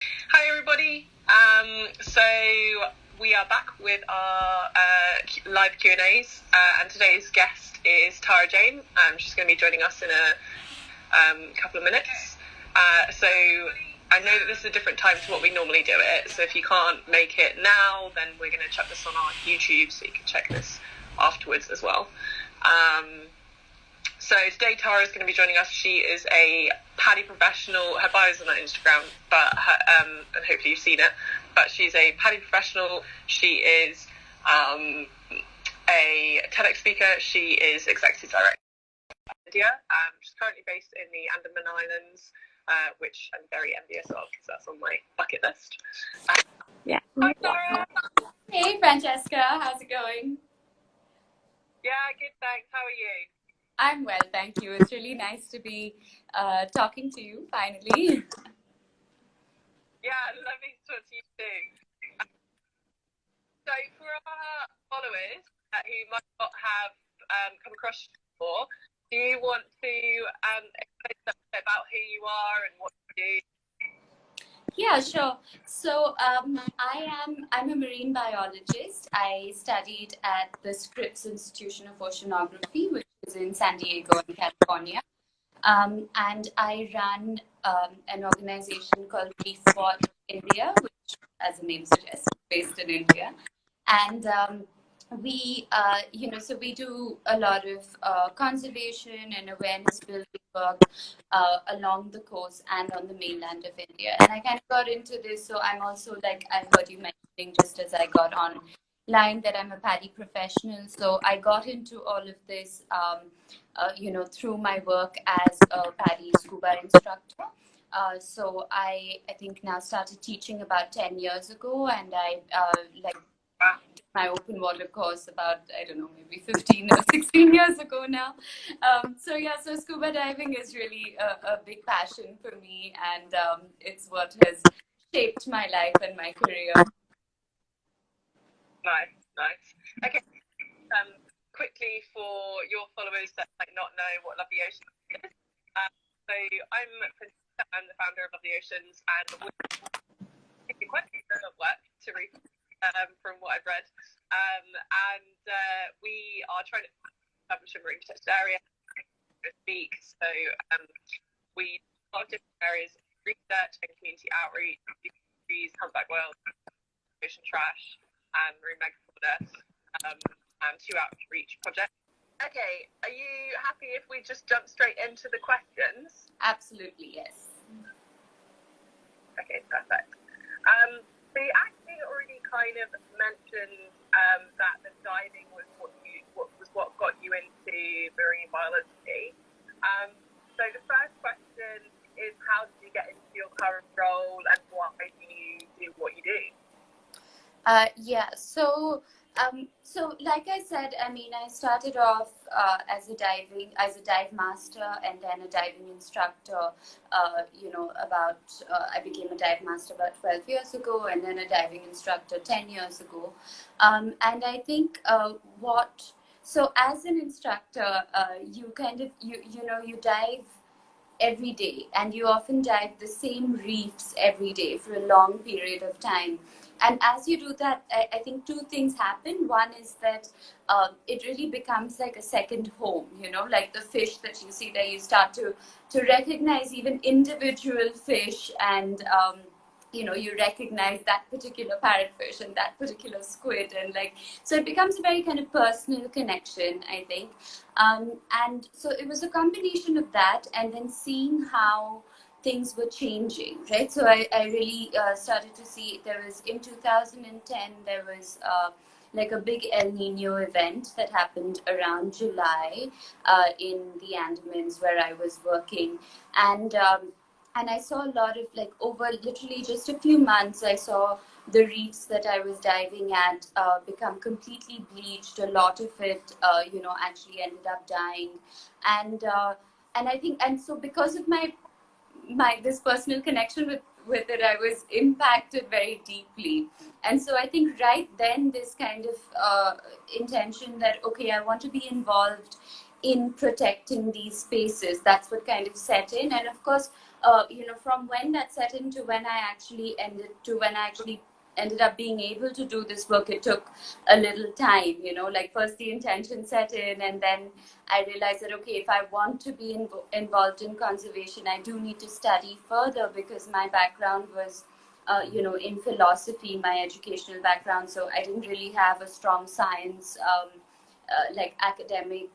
Hi everybody. So we are back with our live Q&As, and today's guest is Tara Jain. She's going to be joining us in a couple of minutes. So I know that this is a different time to what we normally do it. So if you can't make it now, then we're going to chuck this on our YouTube, so you can check this afterwards as well. So today Tara is going to be joining us. She is a PADI professional. Her bio is on Instagram, but and hopefully you've seen it. But she's a PADI professional. She is a TEDx speaker. She is executive director of India. She's currently based in the Andaman Islands, which I'm very envious of because that's on my bucket list. Yeah. Hi Tara. Hey Francesca, how's it going? Yeah, good, thanks. How are you? I'm well, thank you. It's really nice to be talking to you finally. Yeah, lovely to talk to you too. So for our followers who might not have come across you before, do you want to explain a bit about who you are and what you do? Yeah, sure. So I'm a marine biologist. I studied at the Scripps Institute of Oceanography, which is in San Diego in California. And I run an organization called ReefWatch India, which, as the name suggests, is based in India. And we do a lot of conservation and awareness building work along the coast and on the mainland of India. And I kind of got into this, so I'm also, like I heard you mentioning just as I got online, that I'm a PADI professional. So I got into all of this, through my work as a PADI scuba instructor. So I think now started teaching about 10 years ago, and I did my open water course about, I don't know, maybe 15 or 16 years ago now. So scuba diving is really a big passion for me, and it's what has shaped my life and my career. Nice. Okay. Quickly, for your followers that might not know what Love the Ocean is, so I'm the founder of Love the Oceans, and we're quite a bit of work to read from what I've read, and we are trying to establish a marine protected area to speak. So we do a lot of different areas of research and community outreach, trees, humpback whales, ocean trash, and marine megafauna, and 2 outreach projects. Okay, are you happy if we just jump straight into the questions? Absolutely, yes. Okay, perfect. So you actually already kind of mentioned that the diving was what got you into marine biology. So the first question is, how did you get into your current role, and why do you do what you do? So like I said, I mean, I started off as a dive master and then a diving instructor. I became a dive master about 12 years ago, and then a diving instructor 10 years ago. And I think so as an instructor, you kind of, you dive every day, and you often dive the same reefs every day for a long period of time. And as you do that, I think 2 things happen. One is that it really becomes like a second home, like the fish that you see there, you start to recognize even individual fish, and you recognize that particular parrotfish and that particular squid, and so it becomes a very kind of personal connection, I think. And so it was a combination of that, and then seeing how things were changing, right? So I really started to see, there was in 2010, there was like a big El Nino event that happened around July in the Andamans where I was working. And I saw a lot of, over literally just a few months, I saw the reefs that I was diving at become completely bleached. A lot of it, actually ended up dying. And I think, and so because of my this personal connection with it, I was impacted very deeply. And so I think right then, this kind of intention that, okay, I want to be involved in protecting these spaces, that's what kind of set in. And of course, from when that set in to when I actually ended up being able to do this work, it took a little time. Like first the intention set in, and then I realized that, okay, if I want to be involved in conservation, I do need to study further, because my background was in philosophy, my educational background. So I didn't really have a strong science, like academic,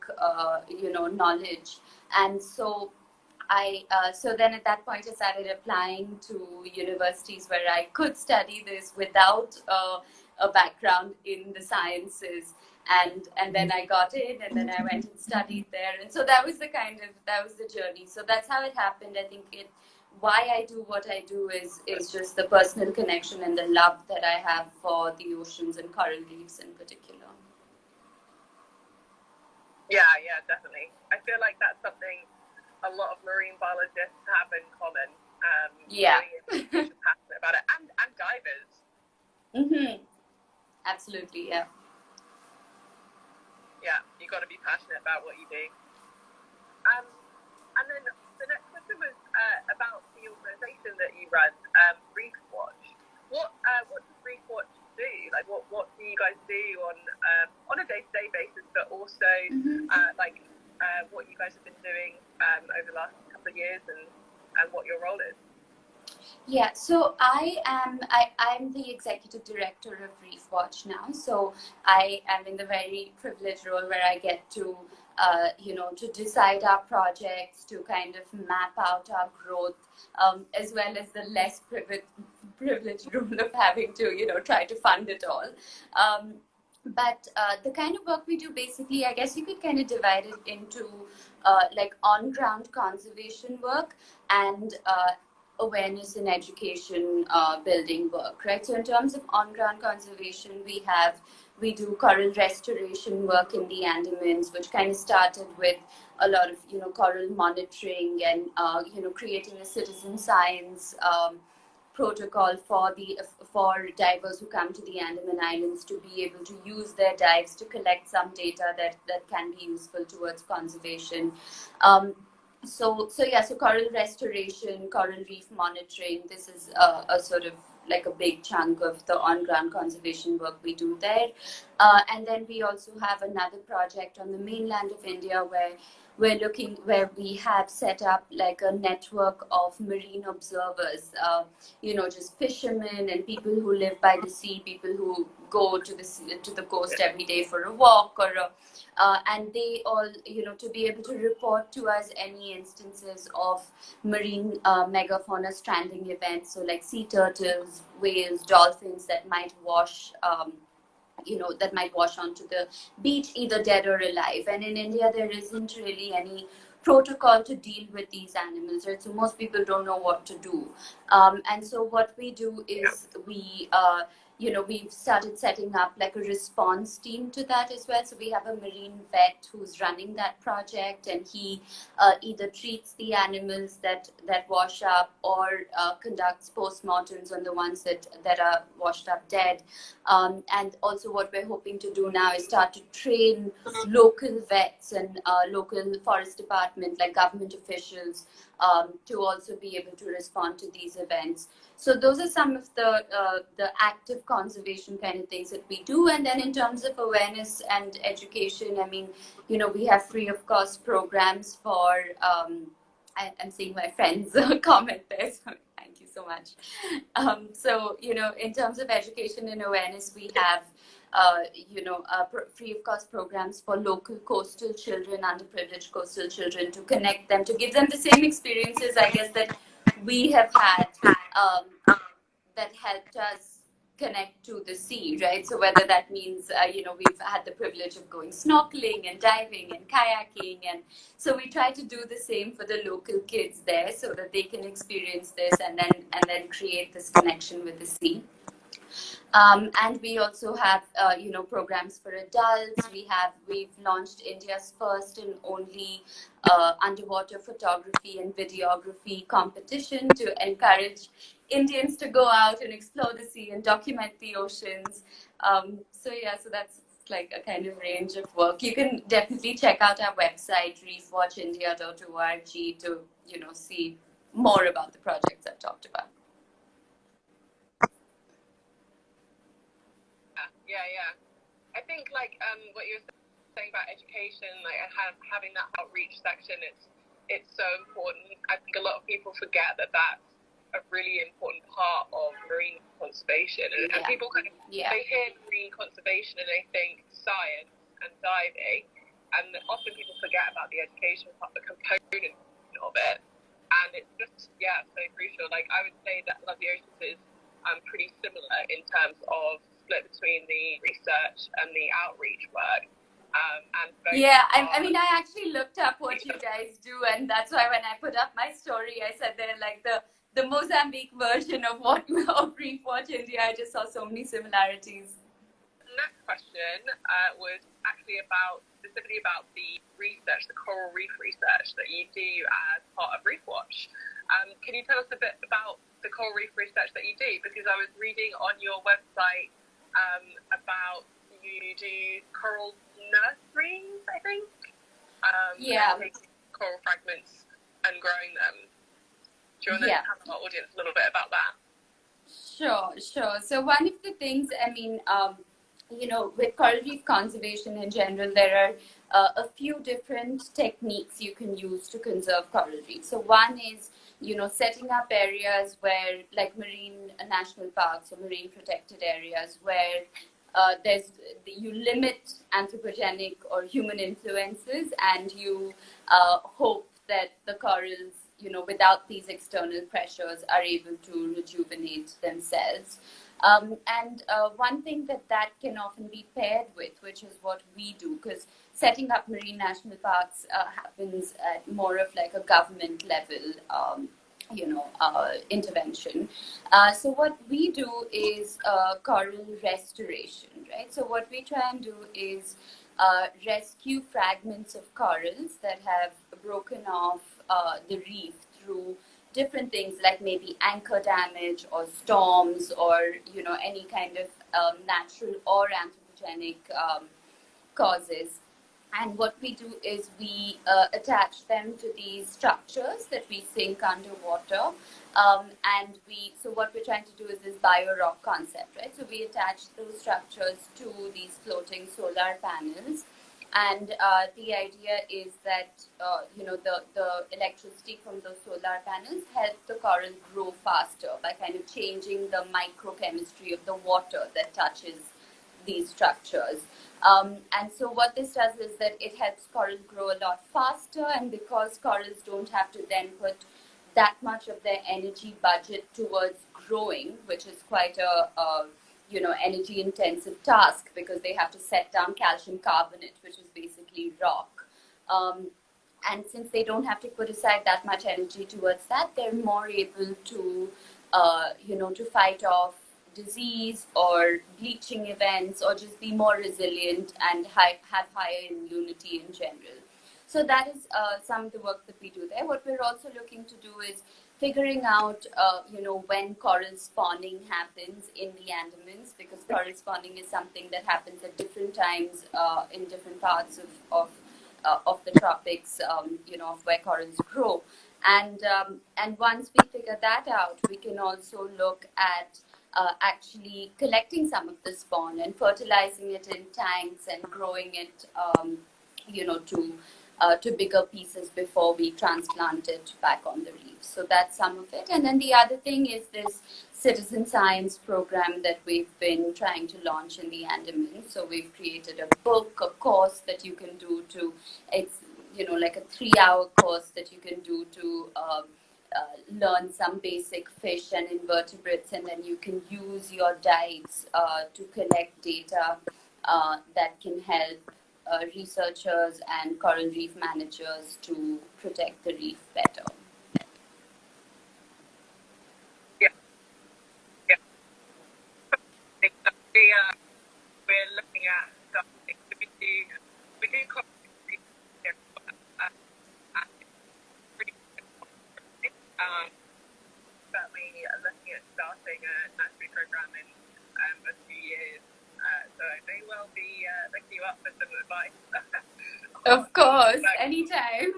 knowledge. And so so then at that point I started applying to universities where I could study this without a background in the sciences. And then I got in, and then I went and studied there. And so that was the journey. So that's how it happened. I think why I do what I do is just the personal connection and the love that I have for the oceans and coral reefs in particular. Yeah, definitely. I feel like that's something a lot of marine biologists have in common. Really passionate about it, and divers. Absolutely, yeah. Yeah, you got to be passionate about what you do. And then the next question was about the organisation that you run, ReefWatch. What does ReefWatch do? Like, what do you guys do on a day-to-day basis, but also what you guys have been doing over the last couple of years, and what your role is? Yeah, so I'm the executive director of ReefWatch now. So I am in the very privileged role where I get to, to decide our projects, to kind of map out our growth, as well as the less privileged role of having to, try to fund it all. But the kind of work we do, basically, I guess you could kind of divide it into like on-ground conservation work and awareness and education building work, right? So in terms of on-ground conservation, we do coral restoration work in the Andamans, which kind of started with a lot of coral monitoring and creating a citizen science protocol for divers who come to the Andaman Islands to be able to use their dives to collect some data that can be useful towards conservation. So coral restoration, coral reef monitoring, this is a sort of like a big chunk of the on-ground conservation work we do there. And then we also have another project on the mainland of India where we have set up like a network of marine observers, just fishermen and people who live by the sea, people who go to the coast every day for a walk and they all, to be able to report to us any instances of marine megafauna stranding events, so like sea turtles, whales, dolphins that might wash onto the beach, either dead or alive. And in India, there isn't really any protocol to deal with these animals, right? So most people don't know what to do. And so what we do is we've started setting up like a response team to that as well. So we have a marine vet who's running that project, and he either treats the animals that wash up or conducts postmortems on the ones that are washed up dead. And also what we're hoping to do now is start to train local vets and local forest department, like government officials, to also be able to respond to these events. So those are some of the active conservation kind of things that we do. And then in terms of awareness and education, I mean, we have free of cost programs for, I'm seeing my friends comment there, so thank you so much. So, in terms of education and awareness, we have free of cost programs for local coastal children, underprivileged coastal children, to connect them, to give them the same experiences, I guess, that we have had, that helped us connect to the sea, right? So whether that means, we've had the privilege of going snorkeling and diving and kayaking. And so we try to do the same for the local kids there so that they can experience this and then create this connection with the sea. And we also have, programs for adults. We've launched India's first and only underwater photography and videography competition to encourage Indians to go out and explore the sea and document the oceans. So that's like a kind of range of work. You can definitely check out our website, reefwatchindia.org, to, see more about the projects I've talked about. Yeah. I think like what you were saying about education, like having that outreach section, it's so important. I think a lot of people forget that that's a really important part of marine conservation, and people kind of they hear marine conservation and they think science and diving, and often people forget about the education part, the component of it, and it's just so crucial. Like I would say that Love the Oceans is pretty similar in terms of split between the research and the outreach work. I mean, I actually looked up what you guys do, and that's why when I put up my story, I said they're like the Mozambique version of ReefWatch India. I just saw so many similarities. The next question was actually specifically about the research, the coral reef research that you do as part of ReefWatch. Can you tell us a bit about the coral reef research that you do? Because I was reading on your website about you do coral nurseries, I think. Taking coral fragments and growing them. Do you want to tell our audience a little bit about that? Sure. So one of the things, I mean, with coral reef conservation in general, there are a few different techniques you can use to conserve coral reefs. So one is, setting up areas where, like marine national parks or marine protected areas, where you limit anthropogenic or human influences, and you hope that the corals, without these external pressures, are able to rejuvenate themselves. And one thing that can often be paired with, which is what we do, because setting up marine national parks happens at more of like a government level intervention. So what we do is coral restoration, right? So what we try and do is rescue fragments of corals that have broken off the reef through different things, like maybe anchor damage or storms, or any kind of natural or anthropogenic causes. And what we do is we attach them to these structures that we sink underwater. So what we're trying to do is this bio-rock concept, right? So we attach those structures to these floating solar panels. And the idea is that, the electricity from those solar panels help the coral grow faster by kind of changing the microchemistry of the water that touches these structures. And so what this does is that it helps coral grow a lot faster, and because corals don't have to then put that much of their energy budget towards growing, which is quite a energy intensive task, because they have to set down calcium carbonate, which is basically rock. And since they don't have to put aside that much energy towards that, they're more able to, to fight off disease or bleaching events, or just be more resilient and have higher immunity in general. So that is some of the work that we do there. What we're also looking to do is figuring out, when coral spawning happens in the Andamans, because coral spawning is something that happens at different times in different parts of the tropics, of where corals grow. And once we figure that out, we can also look at actually collecting some of the spawn and fertilizing it in tanks and growing it, to bigger pieces before we transplant it back on the reef. So that's some of it. And then the other thing is this citizen science program that we've been trying to launch in the Andamans. So we've created a book, a course that you can do it's like a 3-hour course that you can do to learn some basic fish and invertebrates, and then you can use your dives to collect data that can help researchers and coral reef managers to protect the reef better. We're looking at stuff. We do but we are looking at starting a nursery program in a few years. So I may well be looking you up for some advice. Of course, anytime.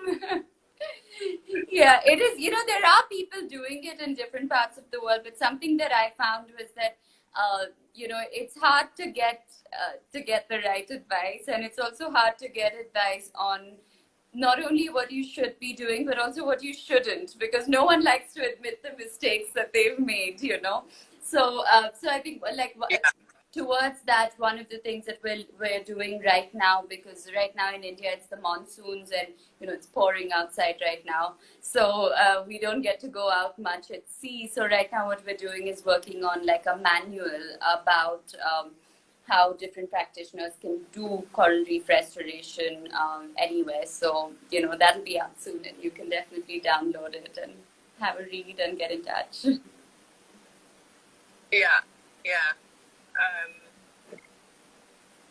Yeah, it is. There are people doing it in different parts of the world, but something that I found was that, it's hard to get the right advice, and it's also hard to get advice on not only what you should be doing, but also what you shouldn't, because no one likes to admit the mistakes that they've made. So I think, towards that, one of the things that we're doing right now, because right now in India it's the monsoons, and it's pouring outside right now, so we don't get to go out much at sea. So right now what we're doing is working on like a manual about how different practitioners can do coral reef restoration anywhere. So that'll be out soon, and you can definitely download it and have a read and get in touch. Yeah.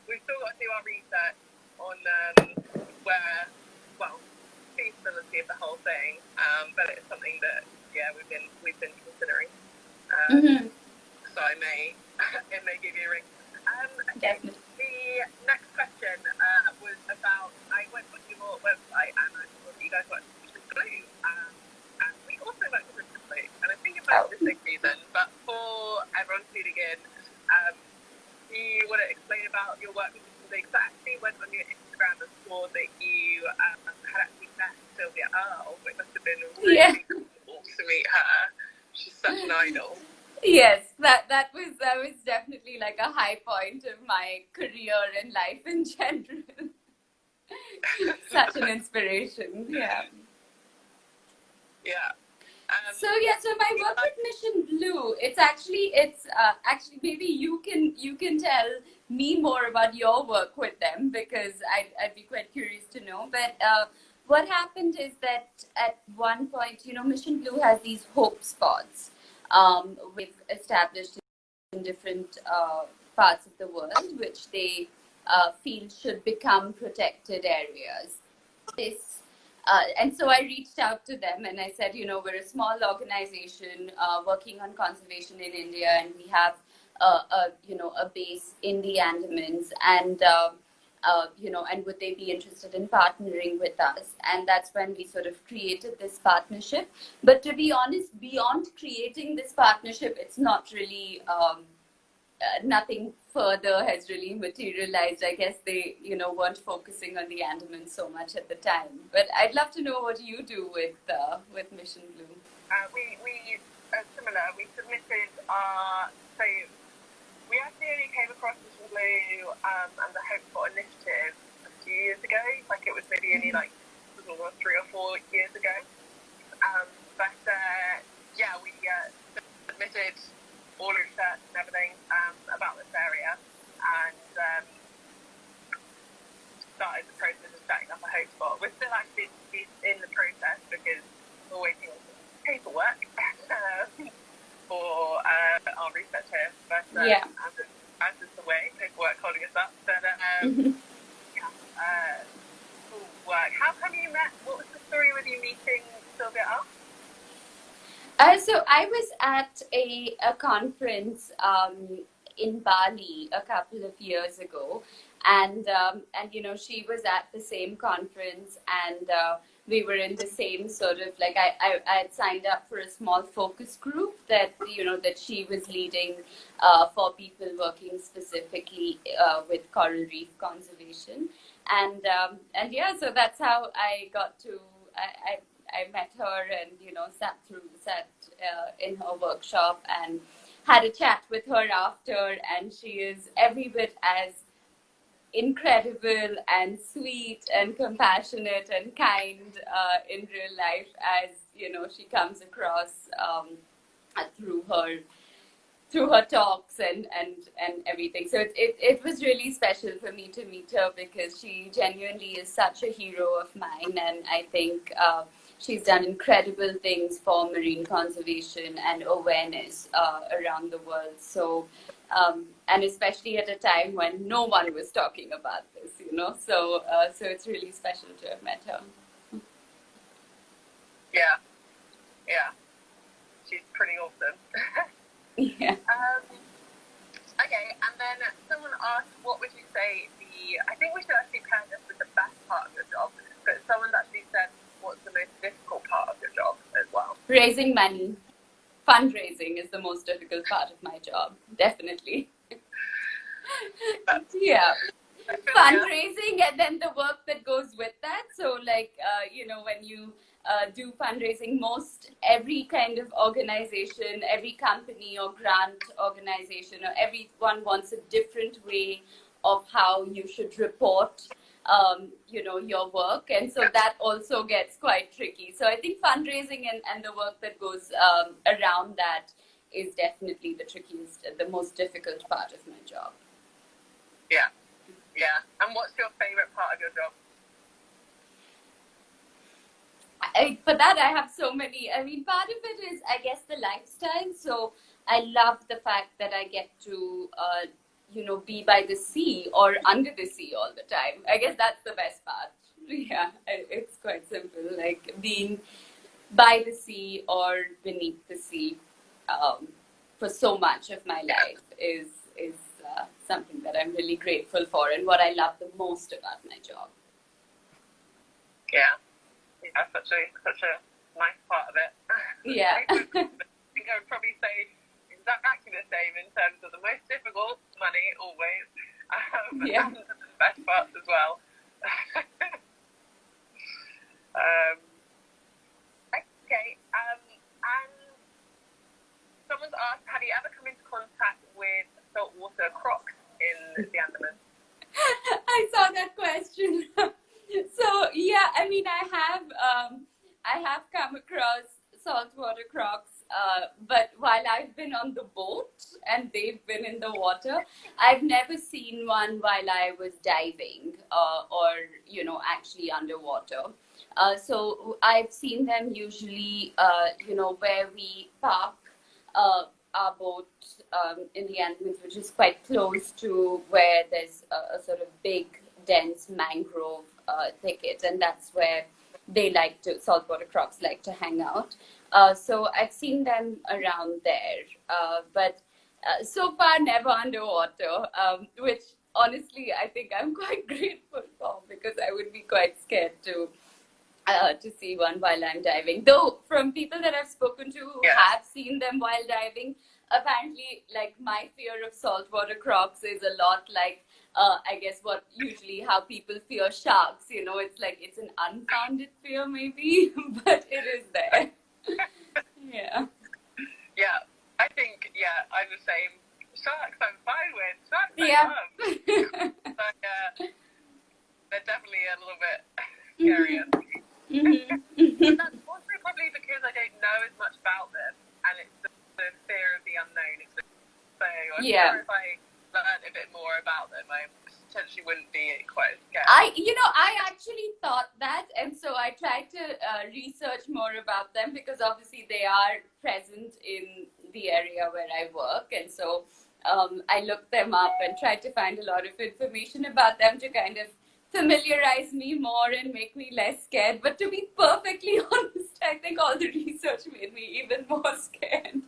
We've still got to do our research on feasibility of the whole thing, but it's something that we've been considering. So it may give you a ring. Definitely. The next question was about, I went on your website and I saw that you guys worked with Mission Blue, and we also worked with Mission Blue, and I think it might be the same reason, but for everyone tuning in, do you want to explain about your work with Mission Blue? Because I actually went on your Instagram and saw that you had actually met Sylvia Earle, which must have been really cool to meet her. She's such an idol. Yes, that was definitely like a high point of my career and life in general. Such an inspiration. Yeah. So my work with Mission Blue, it's actually maybe you can tell me more about your work with them, because I'd be quite curious to know. But what happened is that at one point, Mission Blue has these hope spots we've established in different parts of the world, which they feel should become protected areas. And so I reached out to them and I said, we're a small organization working on conservation in India, and we have a base in the Andamans, and and would they be interested in partnering with us? And that's when we sort of created this partnership. But to be honest, beyond creating this partnership, it's not really, nothing further has really materialized. I guess they, weren't focusing on the Andamans so much at the time. But I'd love to know what you do with Mission Blue. We similar. We submitted we actually only came across Mission Blue and the Hope for Initiative a few years ago. Like it was maybe only 3 or 4 years ago. We submitted all research and everything about this area, and started the process of setting up a hope spot. We're still actually in the process because we're waiting on some paperwork for our research here. But as is the way, paperwork holding us up. But cool work. How come you met? What was the story with you meeting Sylvia Earle? So I was at a conference in Bali a couple of years ago, and she was at the same conference, and we were in the same sort of I had signed up for a small focus group that that she was leading for people working specifically with coral reef conservation, and so that's how I got to I met her and sat in her workshop and had a chat with her after, and she is every bit as incredible and sweet and compassionate and kind in real life as she comes across through her talks and everything. So it was really special for me to meet her, because she genuinely is such a hero of mine, and I think she's done incredible things for marine conservation and awareness around the world. So, and especially at a time when no one was talking about this, So it's really special to have met her. Yeah. She's pretty awesome. Yeah. Okay, and then someone asked, what would you say I think we should actually pair this with the best part of your job, but someone actually said, what's the most difficult Raising money. Fundraising is the most difficult part of my job, definitely. Yeah. Fundraising and then the work that goes with that. So like, when you do fundraising, every kind of organization, every company or grant organization, or everyone wants a different way of how you should report your work, and so that also gets quite tricky. So I think fundraising and the work that goes around that is definitely the trickiest, the most difficult part of my job. Yeah. And what's your favorite part of your job? For that, I have so many. I mean, part of it is, I guess, the lifestyle. So I love the fact that I get to be by the sea or under the sea all the time. I guess that's the best part. Yeah, it's quite simple. Like being by the sea or beneath the sea for so much of my life is something that I'm really grateful for, and what I love the most about my job. Yeah, such a nice part of it. Yeah. I think I would probably say exactly the same in terms of the most difficult, money always, yeah. and the best parts as well. Okay, and someone's asked, have you ever come into contact with saltwater crocs in the Andamans? I saw that question. So yeah, I mean, I have come across saltwater crocs, but while I've been on the boat and they've been in the water, I've never seen one while I was diving or actually underwater. So I've seen them usually, where we park our boat in the Andamans, which is quite close to where there's a sort of big, dense mangrove thicket, and that's where saltwater crocs like to hang out. So I've seen them around there, but so far never underwater, which honestly I think I'm quite grateful for, because I would be quite scared to see one while I'm diving. Though from people that I've spoken to who have seen them while diving, apparently like my fear of saltwater crocs is a lot like I guess how people fear sharks. It's like it's an unfounded fear maybe, but it is there. Yeah. Yeah, I think I'm the same. Sharks I'm fine with. Sharks I love. But they're definitely a little bit scarier. But that's also probably because I don't know as much about them, and it's the fear of the unknown. So I'm sure if I learned a bit more about them, I potentially wouldn't be quite as scared. I actually thought that, and so I tried to research more about them, because obviously they are present in the area where I work, and so I looked them up and tried to find a lot of information about them to kind of familiarize me more and make me less scared. But to be perfectly honest, I think all the research made me even more scared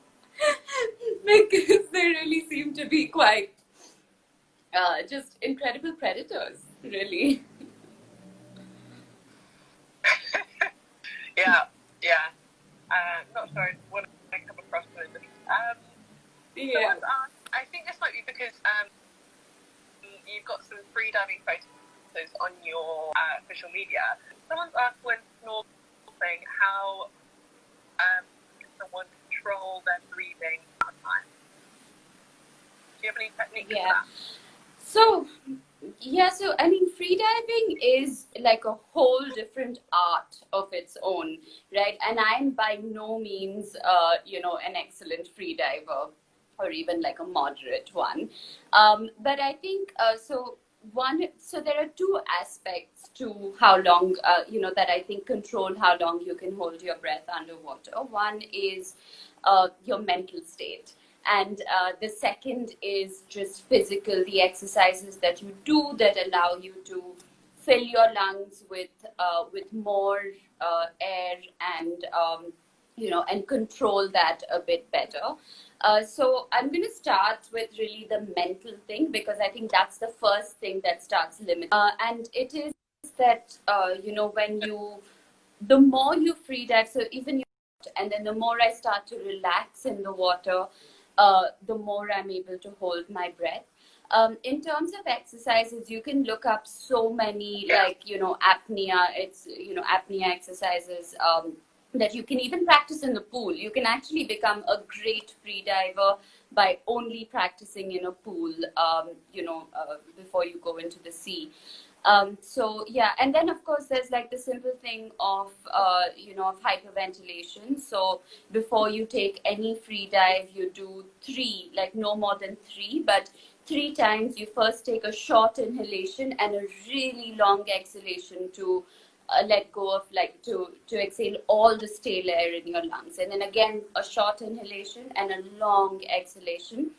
because they really seem to be quite just incredible predators, really. Yeah. Not sure what I come across with them. I think this might be because you've got some free diving photos on your social media. Someone's asked, when snorkeling, how can someone control their breathing at times? Do you have any techniques for that? So I mean, freediving is like a whole different art of its own, right? And I'm by no means, an excellent freediver, or even like a moderate one. But I think so there are two aspects to how long, that I think control how long you can hold your breath underwater. One is your mental state. And the second is just physical, the exercises that you do that allow you to fill your lungs with more air and, and control that a bit better. So I'm going to start with really the mental thing, because I think that's the first thing that starts limiting. And it is that, the more you free dive, so even And then the more I start to relax in the water, the more I'm able to hold my breath. In terms of exercises, you can look up so many, like, apnea. It's, apnea exercises that you can even practice in the pool. You can actually become a great free diver by only practicing in a pool, before you go into the sea. So yeah, and then of course there's like the simple thing of of hyperventilation. So before you take any free dive, you do three, like no more than three, but 3 times you first take a short inhalation and a really long exhalation to let go of, like, to exhale all the stale air in your lungs, and then again a short inhalation and a long exhalation.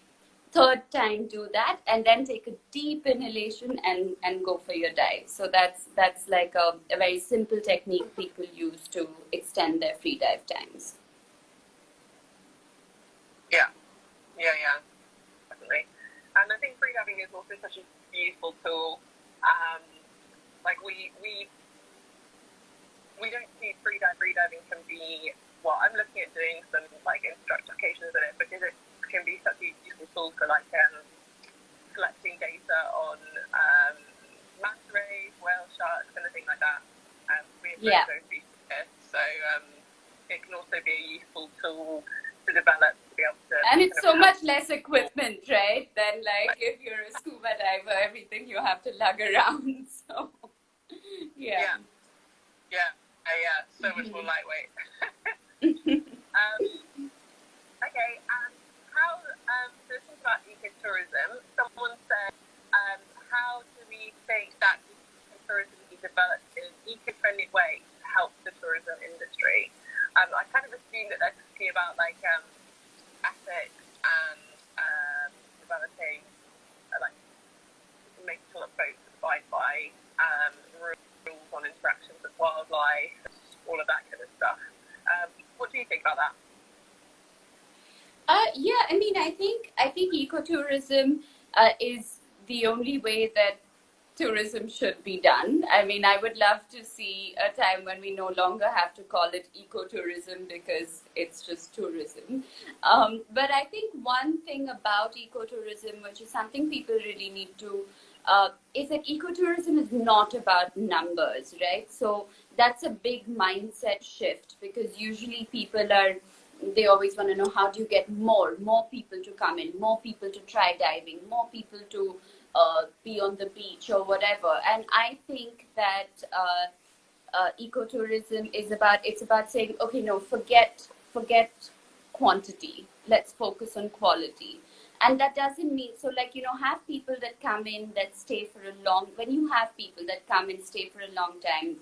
Third time do that, and then take a deep inhalation and go for your dive. So that's like a very simple technique people use to extend their free dive times. Yeah, definitely. And I think free diving is also such a useful tool. Like we don't see free diving can be, well, I'm looking at doing some like instructor applications in it, because it can be such a useful tool for like collecting data on manta rays, whale sharks, anything like that. We have those species here, so it can also be a useful tool to develop, to be able to. And it's so much less equipment, right? Than like if you're a scuba diver, everything you have to lug around. So yeah, so much more lightweight. Okay, and how, so this is about ecotourism. Someone said, how do we think that ecotourism can be developed in an eco-friendly way to help the tourism industry? I kind of assume that they're talking about like ethics and developing, like making sure that boats abide by rules on interactions with wildlife, all of that kind of stuff. What do you think about that? Yeah, I mean, I think ecotourism is the only way that tourism should be done. I mean, I would love to see a time when we no longer have to call it ecotourism because it's just tourism. But I think one thing about ecotourism, which is something people really need to, is that ecotourism is not about numbers, right? So that's a big mindset shift, because usually they always want to know, how do you get more people to come in, more people to try diving, more people to be on the beach or whatever. And I think that ecotourism is about saying, okay, no, forget quantity. Let's focus on quality. And that doesn't mean, so like, have people that come in that stay for a long, when you have people that come and stay for a long time,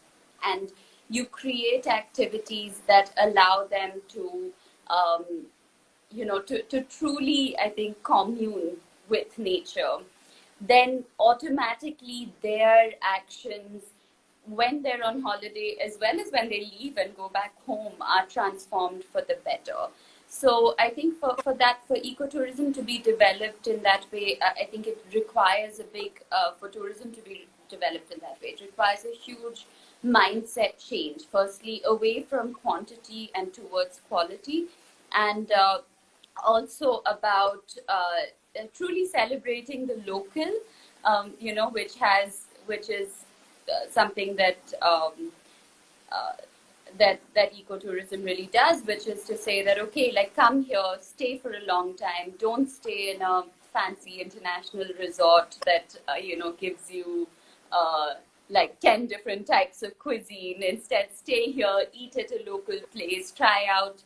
and you create activities that allow them to, to truly, I think, commune with nature, then automatically their actions when they're on holiday as well as when they leave and go back home are transformed for the better. So I think for ecotourism to be developed in that way, I think it requires for tourism to be developed in that way, it requires a huge mindset change. Firstly, away from quantity and towards quality, and also about truly celebrating the local, which is something that that ecotourism really does, which is to say that, okay, like, come here, stay for a long time, don't stay in a fancy international resort that gives you like 10 different types of cuisine. Instead, stay here, eat at a local place, try out.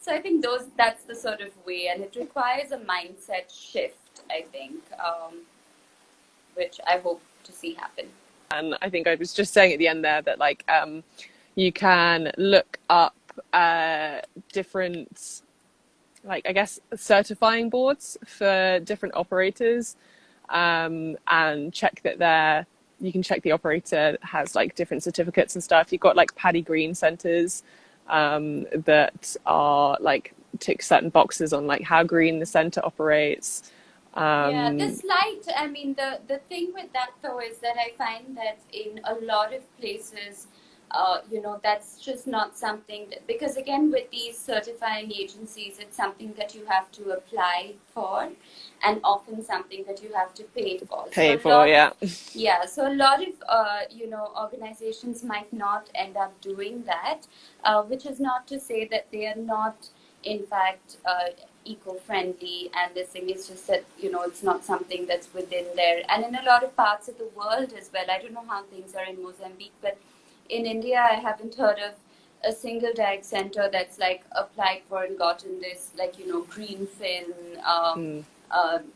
So I think that's the sort of way, and it requires a mindset shift, I think, which I hope to see happen. And I think I was just saying at the end there that, like, you can look up different, like, I guess, certifying boards for different operators, and check that you can check the operator has like different certificates and stuff. You've got like PADI green centers that are like tick certain boxes on like how green the center operates. The slide, I mean, the thing with that though is that I find that in a lot of places, that's just not something that, because again, with these certifying agencies, it's something that you have to apply for, and often something that you have to pay for. So a lot of organizations might not end up doing that, which is not to say that they are not in fact eco-friendly, and this thing is just that it's not something that's within there. And in a lot of parts of the world as well, I don't know how things are in Mozambique, but in India, I haven't heard of a single dive center that's like applied for and gotten this green fin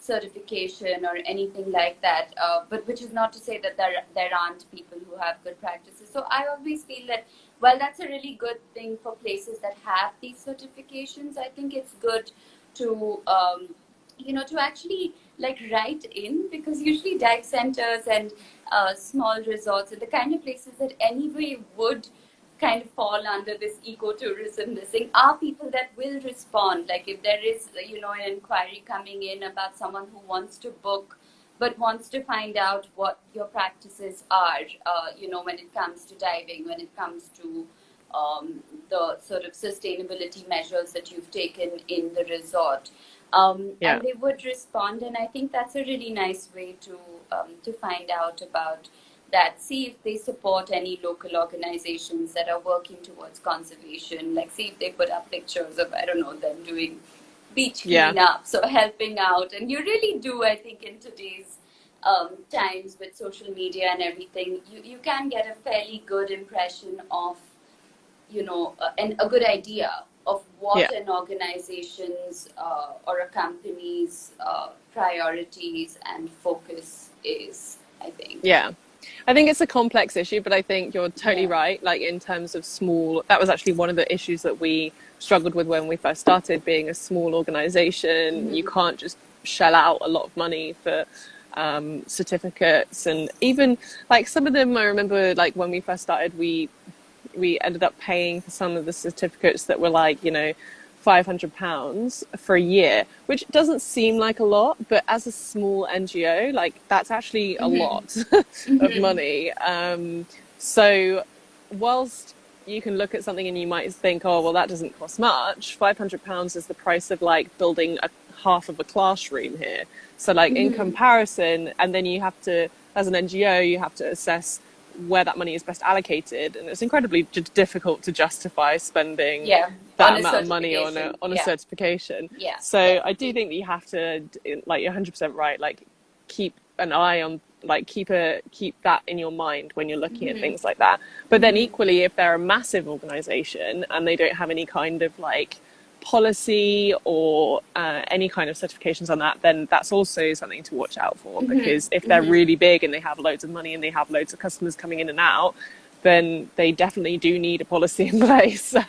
certification or anything like that. But which is not to say that there aren't people who have good practices. So I always feel that while that's a really good thing for places that have these certifications, I think it's good to to actually write in, because usually dive centers and small resorts are the kind of places that anyway would kind of fall under this ecotourism listing, are people that will respond. Like if there is an inquiry coming in about someone who wants to book but wants to find out what your practices are, when it comes to diving, when it comes to the sort of sustainability measures that you've taken in the resort. And they would respond, and I think that's a really nice way to find out about that. See if they support any local organizations that are working towards conservation. See if they put up pictures of, I don't know, them doing beach cleanups or helping out. And you really do, I think, in today's times with social media and everything, you can get a fairly good impression of, and a good idea of what an organization's or a company's priorities and focus is, I think. Yeah. I think it's a complex issue, but I think you're totally right. In terms of small, that was actually one of the issues that we struggled with when we first started. Being a small organization, you can't just shell out a lot of money for certificates. And even some of them, I remember when we first started, we ended up paying for some of the certificates that were £500 for a year, which doesn't seem like a lot, but as a small NGO, that's actually a lot of money. So whilst you can look at something and you might think, oh, well, that doesn't cost much, £500 is the price of building half of a classroom here. So in comparison, and then you have to, as an NGO, you have to assess where that money is best allocated, and it's incredibly difficult to justify spending that amount of money on a certification. So I do think that you have to, you're 100% right, keep an eye on, keep that in your mind when you're looking at things like that. But then equally, if they're a massive organization and they don't have any kind of policy or any kind of certifications on that, then that's also something to watch out for, because if they're really big and they have loads of money and they have loads of customers coming in and out, then they definitely do need a policy in place. It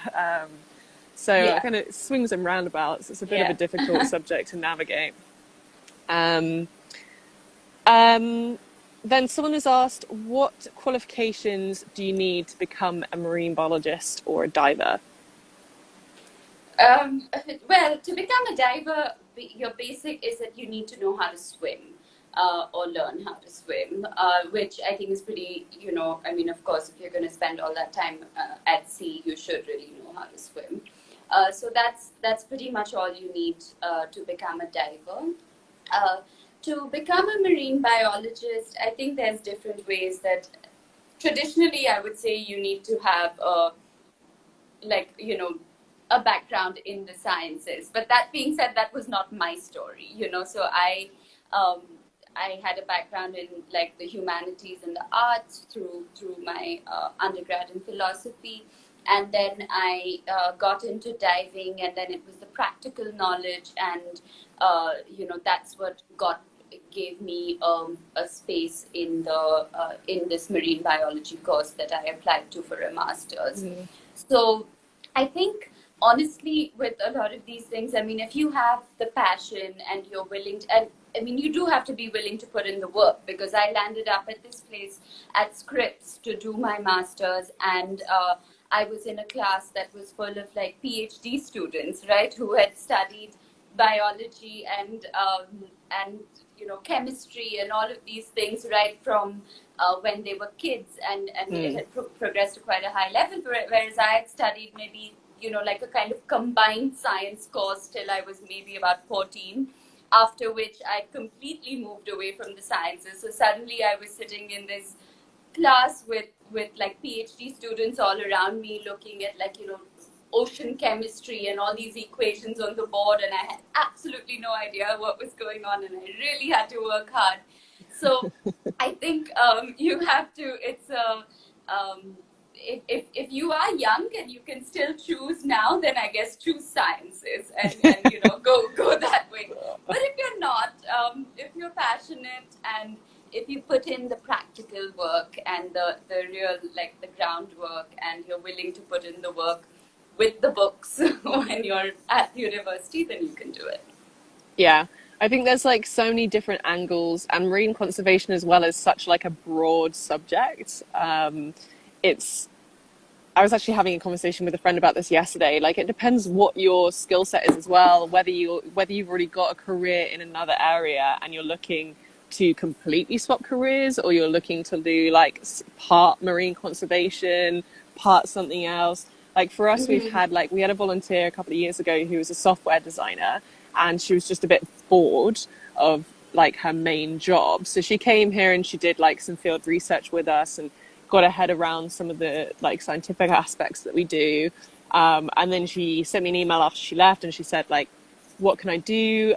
kind of swings and roundabouts. It's a bit of a difficult subject to navigate. Then someone has asked, what qualifications do you need to become a marine biologist or a diver? Well, to become a diver, your basic is that you need to know how to swim or learn how to swim, which I think is pretty, of course, if you're going to spend all that time at sea, you should really know how to swim. So that's pretty much all you need to become a diver. To become a marine biologist, I think there's different ways that traditionally I would say you need to have a background in the sciences. But that being said, that was not my story, so I had a background in the humanities and the arts through my undergrad in philosophy, and then I got into diving, and then it was the practical knowledge, and that's what gave me a space in this marine biology course that I applied to for a master's. So I think honestly, with a lot of these things, if you have the passion and you're willing to, and you do have to be willing to put in the work, because I landed up at this place at Scripps to do my master's, and I was in a class that was full of PhD students, right, who had studied biology and chemistry and all of these things right from when they were kids, and it had progressed to quite a high level, whereas I had studied maybe like a kind of combined science course till I was maybe about 14, after which I completely moved away from the sciences. So suddenly I was sitting in this class with like PhD students all around me, looking at ocean chemistry and all these equations on the board, and I had absolutely no idea what was going on, and I really had to work hard. So I think you have to, it's if you are young and you can still choose now, then I guess choose sciences and go that way. But if you're not, if you're passionate and if you put in the practical work and the real, like the groundwork, and you're willing to put in the work with the books when you're at the university, then you can do it. Yeah, I think there's like so many different angles, and marine conservation as well is such like a broad subject. I was actually having a conversation with a friend about this yesterday. Like, it depends what your skill set is as well, whether you've already got a career in another area and you're looking to completely swap careers, or you're looking to do like part marine conservation, part something else. Like for us, we had a volunteer a couple of years ago who was a software designer, and she was just a bit bored of like her main job. So she came here and she did like some field research with us and got her head around some of the like scientific aspects that we do. And then she sent me an email after she left, and she said like, what can I do?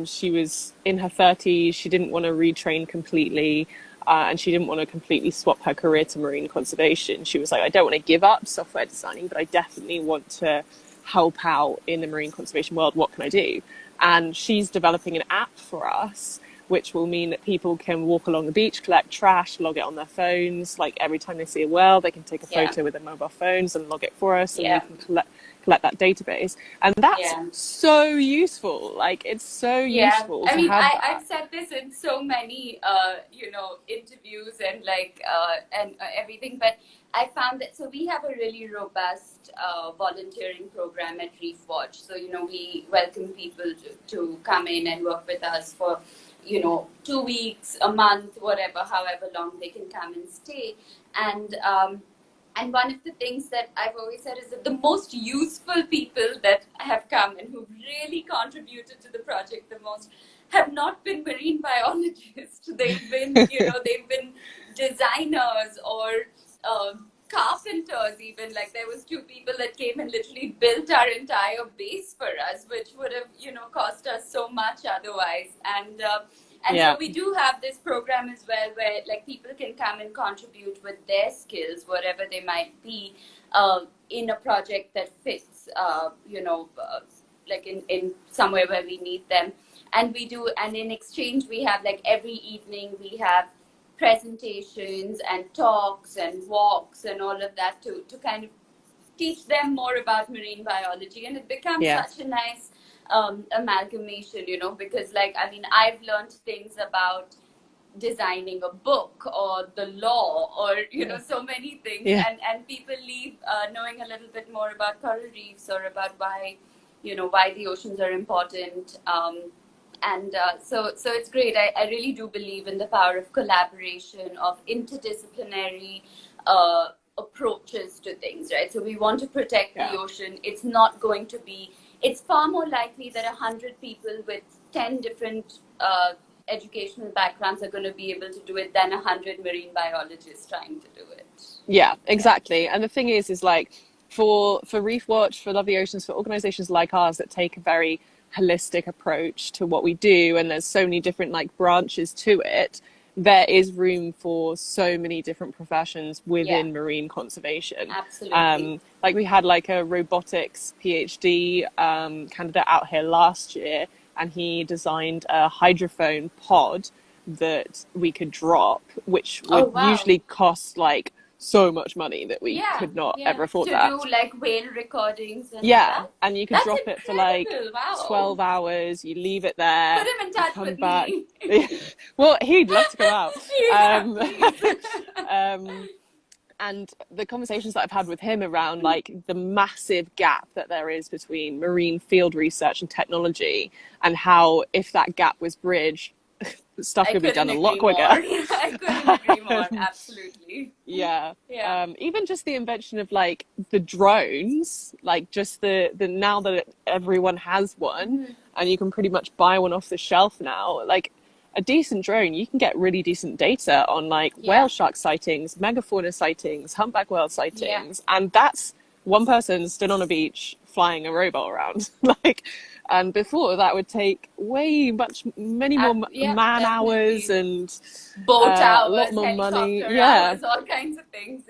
She was in her 30s. She didn't want to retrain completely. And she didn't want to completely swap her career to marine conservation. She was like, I don't want to give up software designing, but I definitely want to help out in the marine conservation world. What can I do? And she's developing an app for us, which will mean that people can walk along the beach, collect trash, log it on their phones. Like every time they see a whale, they can take a photo with their mobile phones and log it for us, and we can collect that database. And that's so useful. Like, it's so useful to have that. I've said this in so many interviews and everything, but I found that, so we have a really robust volunteering program at ReefWatch. So we welcome people to come in and work with us for 2 weeks, a month, whatever, however long they can come and stay. And one of the things that I've always said is that the most useful people that have come and who've really contributed to the project the most have not been marine biologists. They've been, they've been designers or carpenters even. Like, there was 2 people that came and literally built our entire base for us, which would have, cost us so much otherwise. And so we do have this program as well, where like people can come and contribute with their skills, whatever they might be, in a project that fits, like in somewhere where we need them. And we do, and in exchange, we have like every evening we have presentations and talks and walks and all of that to kind of teach them more about marine biology. And it becomes such a nice amalgamation, because I've learned things about designing a book or the law or so many things, and people leave knowing a little bit more about coral reefs or about why the oceans are important, so it's great. I really do believe in the power of collaboration, of interdisciplinary approaches to things, right? So we want to protect the ocean. It's far more likely that 100 people with 10 different educational backgrounds are going to be able to do it than 100 marine biologists trying to do it. Yeah, exactly. And the thing is like, for ReefWatch, for Love the Oceans, for organizations like ours that take a very holistic approach to what we do, and there's so many different like branches to it, there is room for so many different professions within marine conservation. Absolutely. Like we had like a robotics PhD candidate out here last year, and he designed a hydrophone pod that we could drop, which would usually cost like so much money that we could not ever afford to that. do like whale recordings and and you could drop it for like 12 hours. You leave it there. Put him in touch with back. me. Well, he'd love to go out. and the conversations that I've had with him around like the massive gap that there is between marine field research and technology, and how if that gap was bridged, stuff could be done a lot quicker. I couldn't agree more. Absolutely. Yeah. Yeah. Even just the invention of like the drones, like just the now that everyone has one and you can pretty much buy one off the shelf now, like a decent drone, you can get really decent data on like whale shark sightings, megafauna sightings, humpback whale sightings, and that's one person stood on a beach flying a robot around. Like, and before that would take many more man hours and boat hours, a lot more money. Hours, all kinds of things.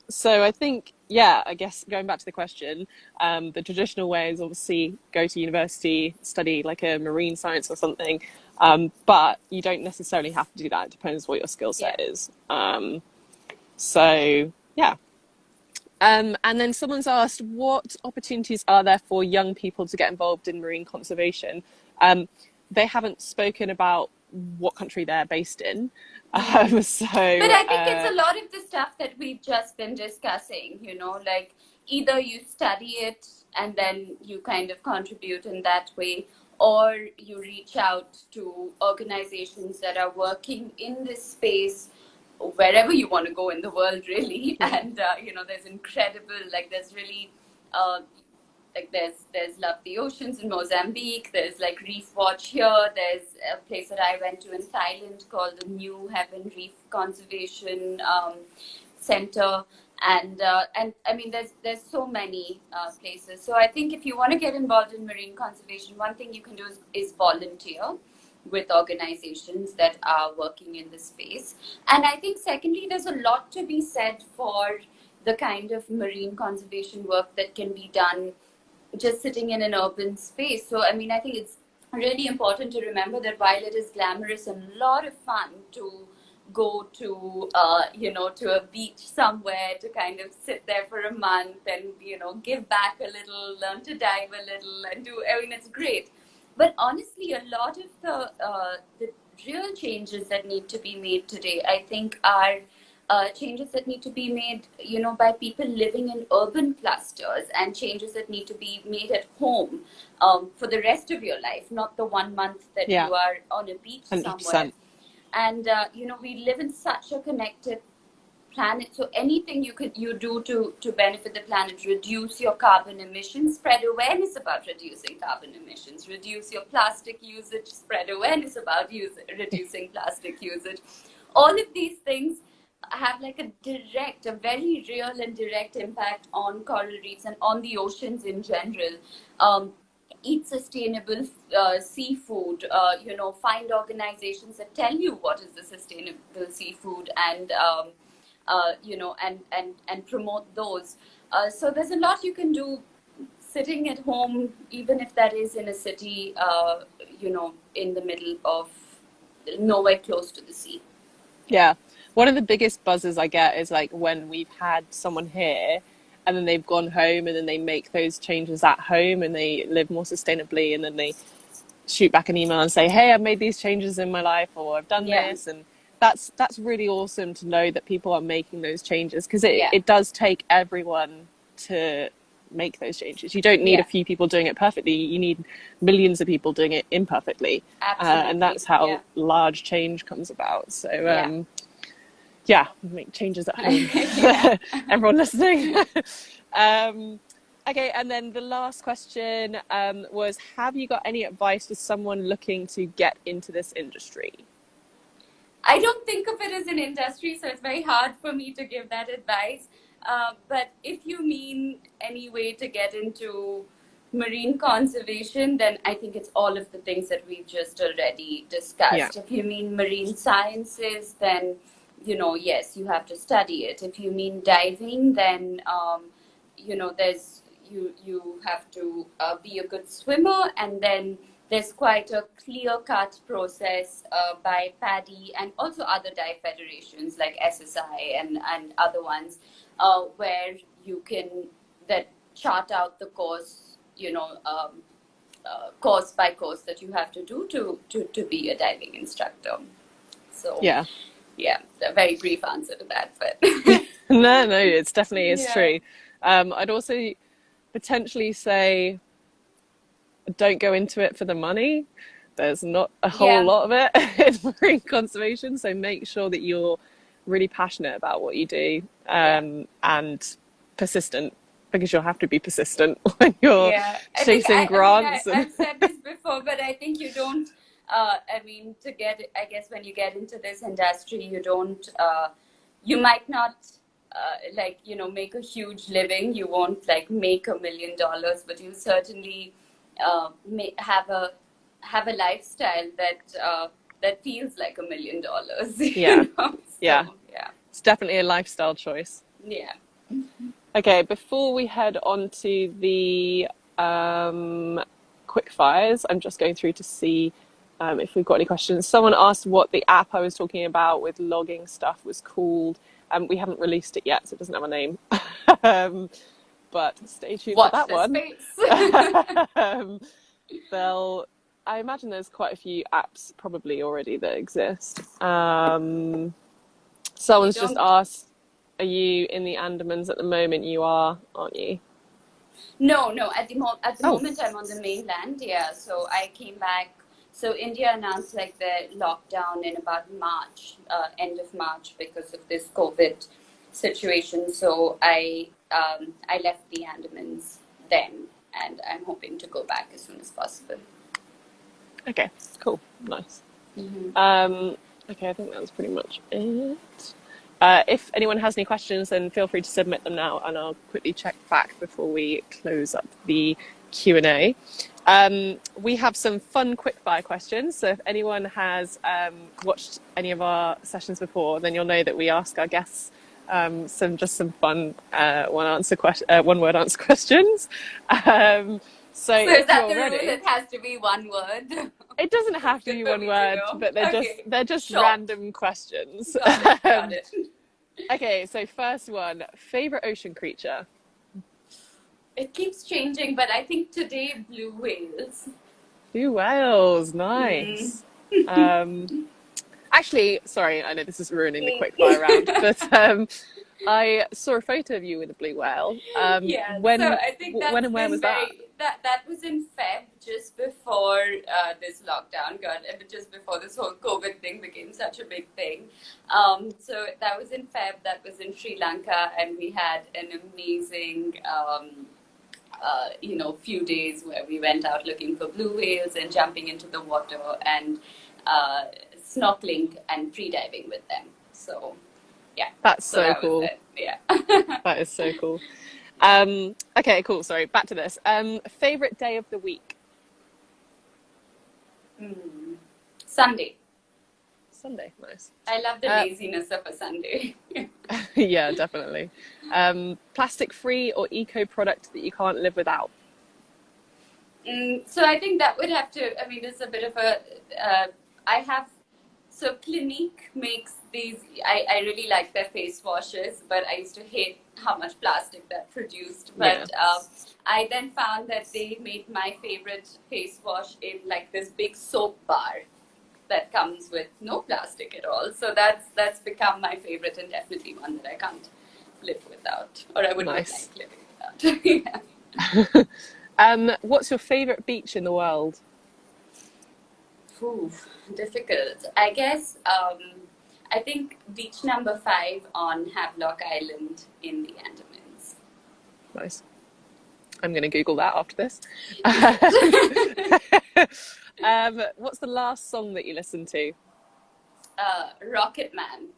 So I think, I guess going back to the question, the traditional way is obviously go to university, study like a marine science or something, but you don't necessarily have to do that. It depends what your skill set is. And then someone's asked, what opportunities are there for young people to get involved in marine conservation? They haven't spoken about what country they're based in. But I think it's a lot of the stuff that we've just been discussing, you know, like either you study it and then you kind of contribute in that way, or you reach out to organizations that are working in this space wherever you want to go in the world, really. And there's incredible, like there's really there's Love the Oceans in Mozambique, there's like ReefWatch here, there's a place that I went to in Thailand called the New Heaven Reef Conservation Center, and I mean there's so many places. So I think if you want to get involved in marine conservation, one thing you can do is volunteer with organizations that are working in this space. And I think secondly, there's a lot to be said for the kind of marine conservation work that can be done just sitting in an urban space. So I mean, I think it's really important to remember that while it is glamorous and a lot of fun to go to to a beach somewhere, to kind of sit there for a month and give back a little, learn to dive a little, and it's great. But honestly, a lot of the real changes that need to be made today, I think, are changes that need to be made, by people living in urban clusters, and changes that need to be made at home for the rest of your life, not the 1 month that you are on a beach 100%. Somewhere. And we live in such a connected planet, so anything you do to benefit the planet: reduce your carbon emissions, spread awareness about reducing carbon emissions, reduce your plastic usage, spread awareness about reducing plastic usage. All of these things have like a very real and direct impact on coral reefs and on the oceans in general. Eat sustainable seafood, find organizations that tell you what is the sustainable seafood, and and promote those. So there's a lot you can do sitting at home, even if that is in a city, in the middle of nowhere close to the sea. Yeah. One of the biggest buzzes I get is like when we've had someone here and then they've gone home and then they make those changes at home and they live more sustainably, and then they shoot back an email and say, hey, I've made these changes in my life, or I've done this. And that's really awesome to know that people are making those changes, because it does take everyone to make those changes. You don't need a few people doing it perfectly. You need millions of people doing it imperfectly. And that's how large change comes about. So make changes at home. Everyone listening. Okay, and then the last question was, have you got any advice for someone looking to get into this industry? I don't think of it as an industry, so it's very hard for me to give that advice. But if you mean any way to get into marine conservation, then I think it's all of the things that we've just already discussed. If you mean marine sciences, then yes, you have to study it. If you mean diving, then there's you have to be a good swimmer, and then there's quite a clear-cut process by PADI and also other dive federations like SSI and other ones, where you can then chart out the course, course by course that you have to do to be a diving instructor. So Yeah, a very brief answer to that, but No, no, it's definitely is yeah, true. I'd also potentially say don't go into it for the money. There's not a whole yeah, lot of it in marine conservation, so make sure that you're really passionate about what you do, yeah, and persistent, because you'll have to be persistent when you're yeah. chasing I mean, grants. And I've said this before, but I think you don't. I mean, I guess when you get into this industry, you don't. You might not. Like, you know, make a huge living. You won't like make $1 million, but you certainly have a lifestyle that feels like $1 million. yeah, You know? yeah, So yeah, it's definitely a lifestyle choice. yeah. Okay, before we head on to the quick fires, I'm just going through to see if we've got any questions. Someone asked what the app I was talking about with logging stuff was called. We haven't released it yet, so it doesn't have a name. um, but stay tuned for Watch that the one. space. um, I imagine there's quite a few apps probably already that exist. You Someone's just don't. asked, are you in the Andamans at the moment? You are, aren't you? No, no. At the Oh, moment, I'm on the mainland. Yeah. So I came back. So India announced like the lockdown in about March, end of March, because of this COVID situation. So I left the Andamans then, and I'm hoping to go back as soon as possible. okay, cool, nice. Mm-hmm. Okay, I think that was pretty much it. If anyone has any questions, then feel free to submit them now, and I'll quickly check back before we close up the Q&A. We have some fun quickfire questions, so if anyone has watched any of our sessions before, then you'll know that we ask our guests some fun one word answer questions. So So is if that you're the rule? ready, It has to be one word. it doesn't have to Good be for one me to word, know. but Okay, they're just short. random questions. Got it. Got it. Okay, so first one, favorite ocean creature? It keeps changing, but I think today blue whales. Blue whales, Mm. nice. Um, Actually, sorry, I know this is ruining the quickfire round, but I saw a photo of you with a blue whale. Yeah, so When I think when that's and where been was that? that was in Feb, just before this lockdown just before this whole COVID thing became such a big thing. So that was in Feb, that was in Sri Lanka, and we had an amazing few days where we went out looking for blue whales and jumping into the water and snorkeling and pre-diving with them. So, yeah, That's so so that was cool. it. Yeah. That is so cool. Okay, cool. Sorry, back to this. Favorite day of the week? Sunday. Sunday, nice. I love the laziness of a Sunday. Yeah, definitely. Plastic-free or eco product that you can't live without? So I think that would have to, I mean, it's a bit of a, I have, so Clinique makes these, I really like their face washes, but I used to hate how much plastic that produced. But Yeah. I then found that they made my favorite face wash in like this big soap bar that comes with no plastic at all. So that's become my favorite, and definitely one that I can't live without, or I wouldn't Nice. like living without. Yeah. What's your favorite beach in the world? Ooh, difficult. I guess I think beach number 5 on Havelock Island in the Andamans. Nice. I'm going to Google that after this. What's the last song that you listened to? Rocket Man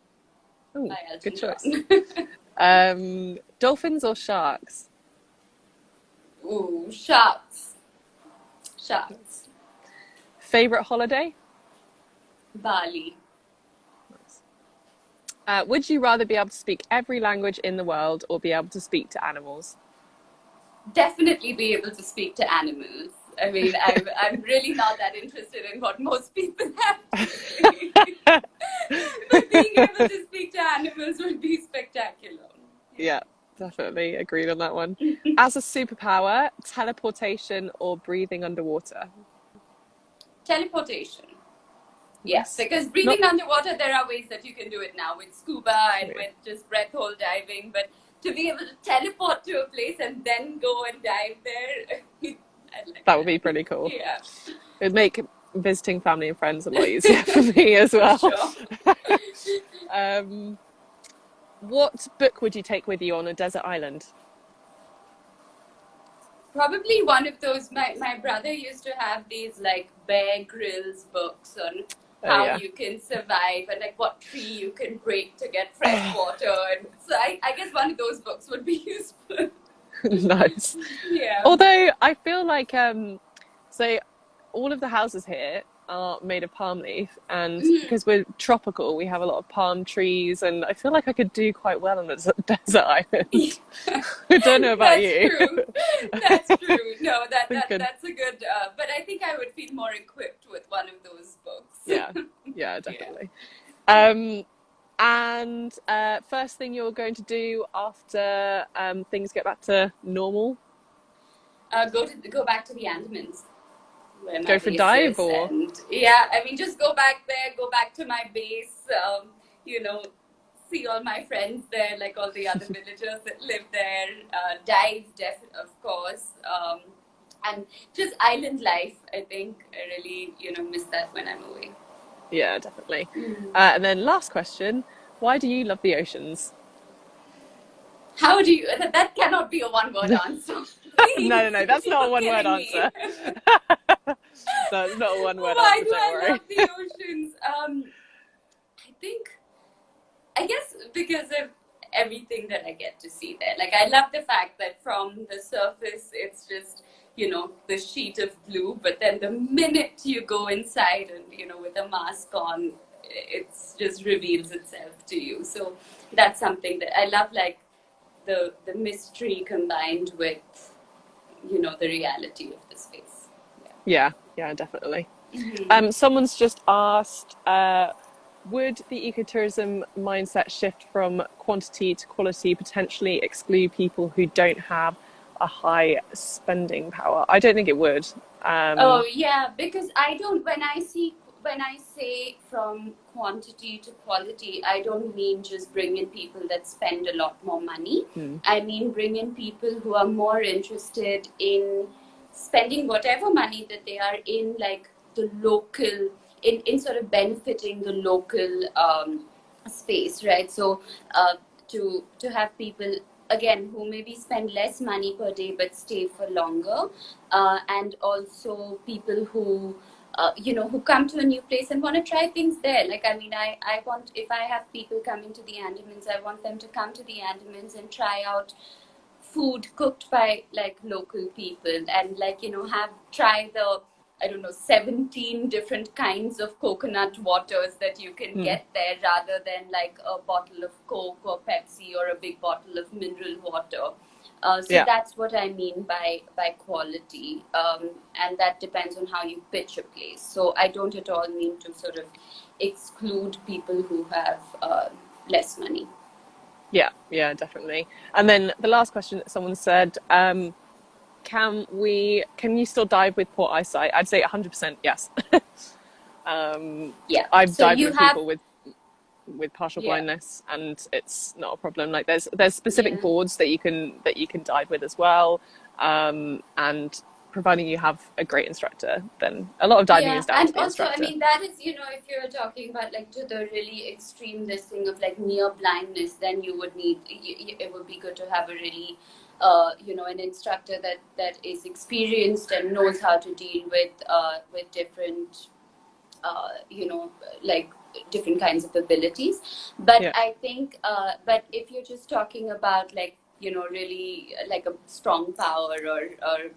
Ooh, by Elton good choice. John. Dolphins or sharks? Ooh, sharks. Sharks. Favorite holiday? Bali. Would you rather be able to speak every language in the world or be able to speak to animals? Definitely be able to speak to animals. I mean, I'm really not that interested in what most people have to say. But being able to speak to animals would be spectacular. Yeah, definitely agreed on that one. As a superpower, teleportation or breathing underwater? Teleportation. Yes, because breathing underwater, there are ways that you can do it now with scuba and with just breath hold diving. But to be able to teleport to a place and then go and dive there, that would be pretty cool. Yeah. It'd make visiting family and friends a lot easier for me as well. Sure. What book would you take with you on a desert island? Probably one of those, my brother used to have these like Bear Grylls books on how you can survive and like what tree you can break to get fresh water. And so I guess one of those books would be useful. Nice. Yeah. Although I feel like, so all of the houses here are made of palm leaf, and because we're tropical, we have a lot of palm trees, and I feel like I could do quite well on a desert island. I don't know about you. True. That's true. No, that's a good. But I think I would feel more equipped with one of those books. Yeah, definitely. Yeah. And first thing you're going to do after things get back to normal? Go back to the Andamans. Go for a dive, or I mean, just go back there, go back to my base, see all my friends there, like all the other villagers that live there, dive, of course, and just island life. I think I really, miss that when I'm away. Yeah, definitely. And then last question, why do you love the oceans? How do you, that cannot be a one-word answer. No, that's not a one-word answer. No, it's not a one-word answer. Why do I love the oceans? I guess because of everything that I get to see there. Like, I love the fact that from the surface, it's just, the sheet of blue. But then the minute you go inside and, with a mask on, it just reveals itself to you. So that's something that I love, like the mystery combined with, the reality of the space. Yeah, definitely. Someone's just asked, would the ecotourism mindset shift from quantity to quality potentially exclude people who don't have a high spending power? I don't think it would. Because I don't, when I say from quantity to quality, I don't mean just bring in people that spend a lot more money. I mean bring in people who are more interested in spending whatever money that they are in, like the local, in sort of benefiting the local space, right? So to have people, again, who maybe spend less money per day but stay for longer, and also people who who come to a new place and want to try things there. Like, I mean, I want, if I have people coming to the Andamans, I want them to come to the Andamans and try out food cooked by like local people, and like, try the, 17 different kinds of coconut waters that you can get there, rather than like a bottle of Coke or Pepsi or a big bottle of mineral water. That's what I mean by quality, and that depends on how you pitch a place. So I don't at all mean to sort of exclude people who have less money. Yeah, definitely. And then the last question that someone said, can you still dive with poor eyesight? I'd say 100% yes. I've dived with people with partial blindness, and it's not a problem. Like, there's specific boards that you can dive with as well, and providing you have a great instructor, then a lot of diving is down to the instructor. And also, I mean, that is, if you're talking about like to the really extreme, this thing of like near blindness, then you would need, it would be good to have a really an instructor that is experienced and knows how to deal with different like different kinds of abilities. But I think but if you're just talking about like really like a strong power or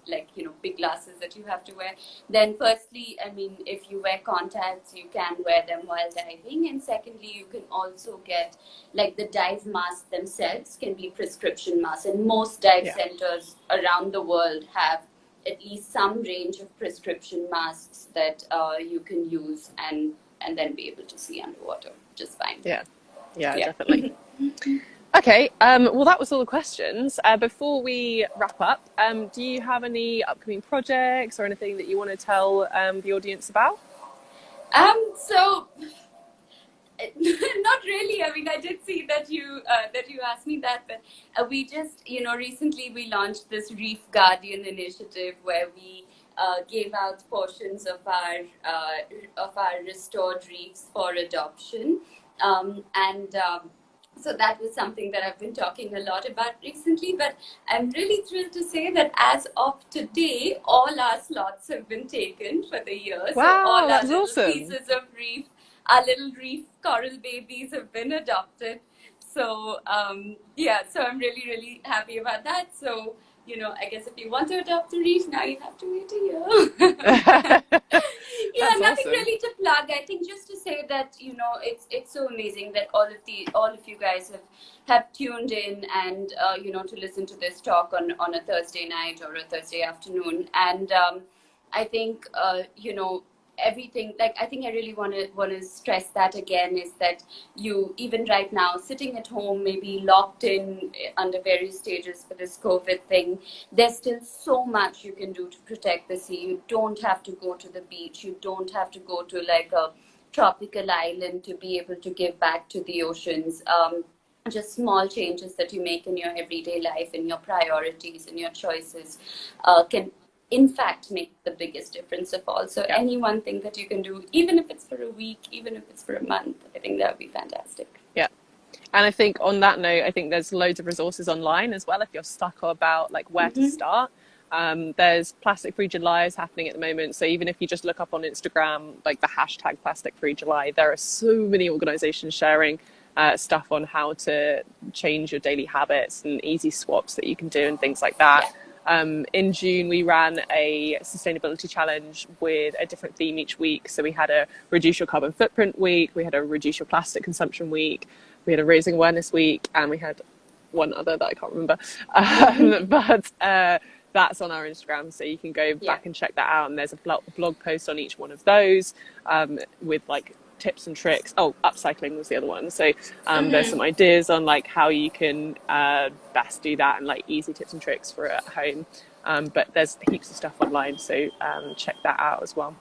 like big glasses that you have to wear, then firstly, I mean, if you wear contacts, you can wear them while diving, and secondly, you can also get like the dive masks themselves can be prescription masks, and most dive centers around the world have at least some range of prescription masks that you can use and then be able to see underwater just fine. Yeah, definitely. Okay, well, that was all the questions. Before we wrap up, do you have any upcoming projects or anything that you want to tell the audience about? So not really. I mean, I did see that you asked me that, but we just, recently we launched this Reef Guardian initiative where we gave out portions of our restored reefs for adoption, and so that was something that I've been talking a lot about recently. But I'm really thrilled to say that as of today, all our slots have been taken for the year. Wow, so all our that's little awesome. pieces of reef, our little reef coral babies have been adopted. So yeah, so I'm really, really happy about that. So, I guess if you want to adopt a reef, now you have to wait a year. Yeah, That's nothing awesome. really to plug. I think just to say that, it's so amazing that all of you guys have tuned in and, to listen to this talk on a Thursday night or a Thursday afternoon. And I think, everything, like, I think I really want to stress that again, is that you, even right now, sitting at home, maybe locked in under various stages for this COVID thing, there's still so much you can do to protect the sea. You don't have to go to the beach. You don't have to go to like a tropical island to be able to give back to the oceans. Just small changes that you make in your everyday life, in your priorities, in your choices, can in fact make the biggest difference of all. So any one thing that you can do, even if it's for a week, even if it's for a month, I think that would be fantastic. Yeah. And I think on that note, I think there's loads of resources online as well if you're stuck about like where to start. There's Plastic Free July is happening at the moment. So even if you just look up on Instagram, like the hashtag Plastic Free July, there are so many organizations sharing stuff on how to change your daily habits and easy swaps that you can do and things like that. Yeah. In June, we ran a sustainability challenge with a different theme each week. So we had a reduce your carbon footprint week, we had a reduce your plastic consumption week, we had a raising awareness week, and we had one other that I can't remember. But that's on our Instagram, so you can go back and check that out. And there's a blog post on each one of those with like tips and tricks. Oh, upcycling was the other one. So there's some ideas on like how you can best do that and like easy tips and tricks for at home. But there's heaps of stuff online, so check that out as well.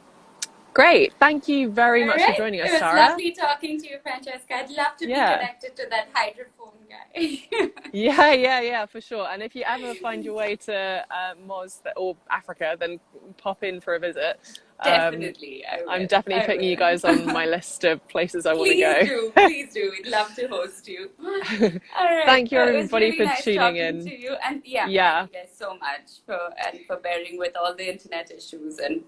Great. Thank you very much for joining us, Tara. It was lovely talking to you, Francesca. I'd love to be connected to that hydrophone guy. Yeah, for sure. And if you ever find your way to Moz or Africa, then pop in for a visit. Definitely. I'm definitely putting you guys on my list of places I want to go. Please do. We'd love to host you. All right. Thank you, everybody, really for tuning in. To you. And thank you guys so much for bearing with all the internet issues and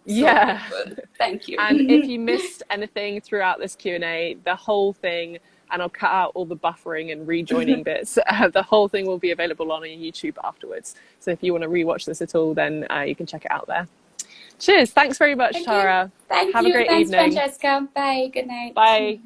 thank you. And if you missed anything throughout this Q&A, the whole thing, and I'll cut out all the buffering and rejoining bits, the whole thing will be available on YouTube afterwards. So if you want to rewatch this at all, then you can check it out there. Cheers. Thanks very much, Tara. Thank you. Have a great evening. Thanks, Francesca. Bye. Good night. Bye.